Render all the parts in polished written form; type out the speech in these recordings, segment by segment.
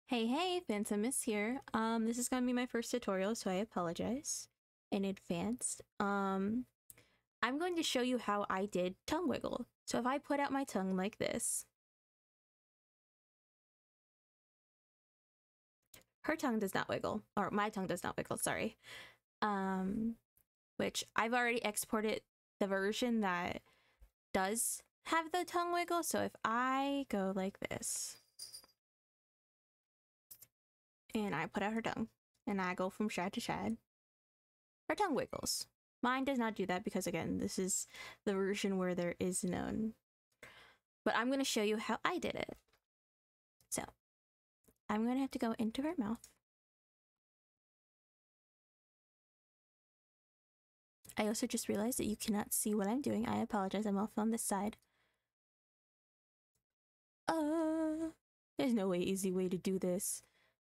Hey, Phantom is here. This is gonna be my first tutorial, so I apologize in advance. I'm going to show you how I did tongue wiggle. So if I put out my tongue like this, her tongue does not wiggle, or my tongue does not wiggle, sorry. Which I've already exported the version that does have the tongue wiggle. So if I go like this, and I put out her tongue, and I go from shad to shad, her tongue wiggles. Mine does not do that because, again, this is the version where there is none. But I'm going to show you how I did it. So, I'm going to have to go into her mouth. I also just realized that you cannot see what I'm doing. I apologize, I'm off on this side. There's no easy way to do this.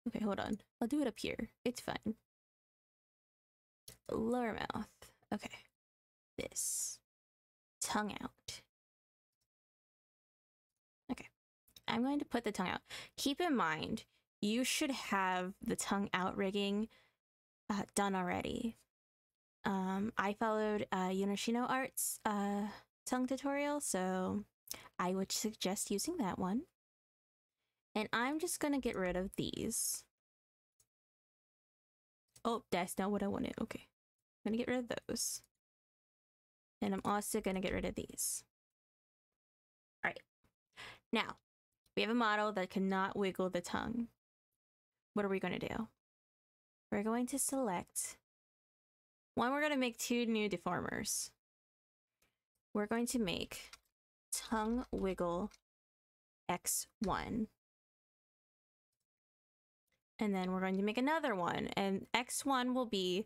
Okay, hold on. I'll do it up here. It's fine. Lower mouth. Okay. This. Tongue out. Okay. I'm going to put the tongue out. Keep in mind, you should have the tongue out rigging done already. I followed Yoshino Art's tongue tutorial, so I would suggest using that one. And I'm just gonna get rid of these. Oh, that's not what I wanted. Okay. I'm gonna get rid of those. And I'm also gonna get rid of these. Alright. Now, we have a model that cannot wiggle the tongue. What are we gonna do? We're going to select one. We're gonna make two new deformers. We're going to make tongue wiggle X1. And then we're going to make another one, and X1 will be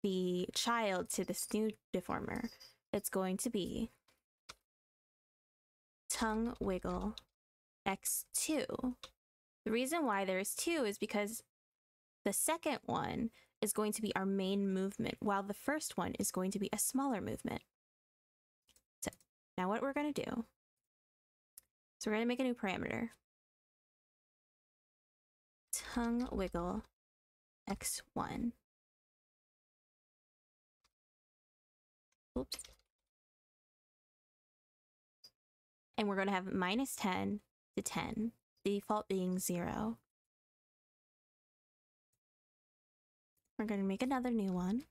the child to this new deformer. It's going to be tongue wiggle X2. The reason why there's two is because the second one is going to be our main movement, while the first one is going to be a smaller movement. So now what we're going to do, so we're going to make a new parameter. Tongue wiggle X1. Oops. And we're going to have -10 to 10, default being 0. We're going to make another new one.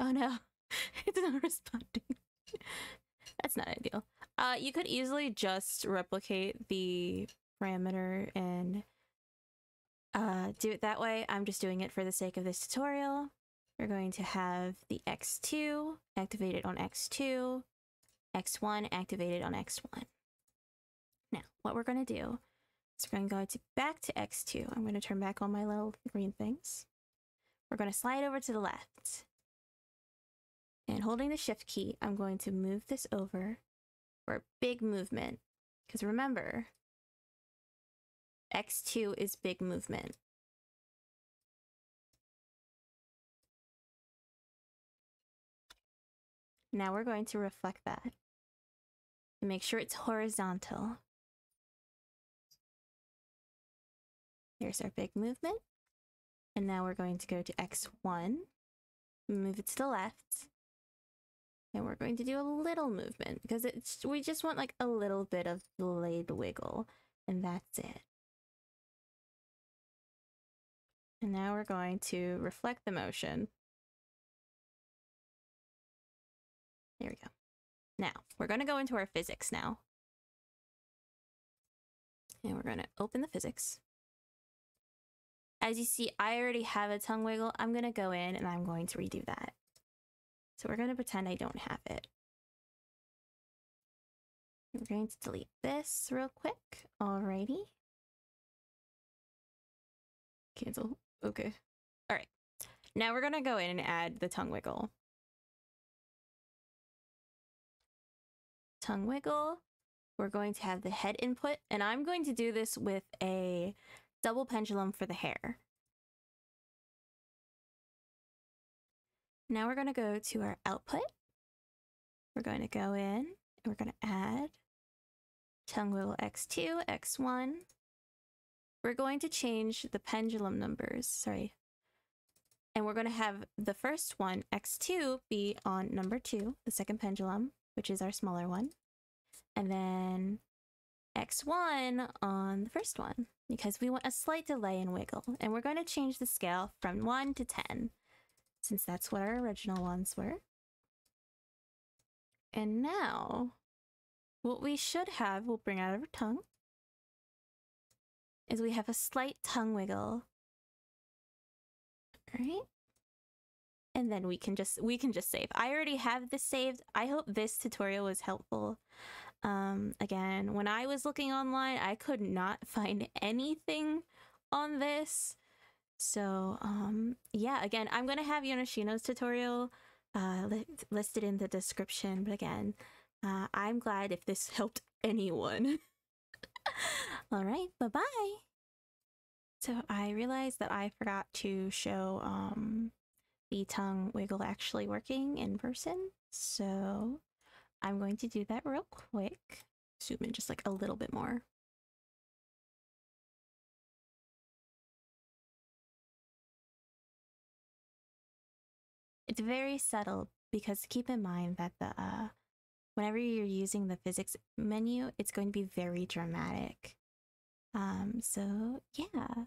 Oh no, it's not responding. That's not ideal. You could easily just replicate the parameter and do it that way. I'm just doing it for the sake of this tutorial. We're going to have the X2 activated on X2, X1 activated on X1. Now, what we're going to do is we're going to go back to X2. I'm going to turn back all my little green things. We're going to slide over to the left. And holding the shift key, I'm going to move this over for a big movement. Because remember, X2 is big movement. Now we're going to reflect that and make sure it's horizontal. Here's our big movement. And now we're going to go to X1, move it to the left. And we're going to do a little movement because we just want like a little bit of blade wiggle, and that's it. And now we're going to reflect the motion. There we go. Now, we're going to go into our physics now. And we're going to open the physics. As you see, I already have a tongue wiggle. I'm going to go in and I'm going to redo that. So we're going to pretend I don't have it. We're going to delete this real quick. Alrighty. Cancel. Okay. All right. Now we're going to go in and add the tongue wiggle. Tongue wiggle. We're going to have the head input, and I'm going to do this with a double pendulum for the hair. Now we're going to go to our output. We're going to go in and we're going to add tongue wiggle x2, x1. We're going to change the pendulum numbers, sorry. And we're going to have the first one, x2, be on number 2, the second pendulum, which is our smaller one. And then x1 on the first one, because we want a slight delay in wiggle. And we're going to change the scale from 1 to 10, since that's what our original ones were. And now, what we should have, we'll bring out our tongue, is we have a slight tongue wiggle. All right. And then we can just save. I already have this saved. I hope this tutorial was helpful. Again, when I was looking online, I could not find anything on this. So, yeah, again, I'm going to have Yonoshino's tutorial listed in the description. But again, I'm glad if this helped anyone. All right, bye-bye. So I realized that I forgot to show the tongue wiggle actually working in person. So I'm going to do that real quick. Zoom in just like a little bit more. It's very subtle because keep in mind that the whenever you're using the physics menu, it's going to be very dramatic. So yeah.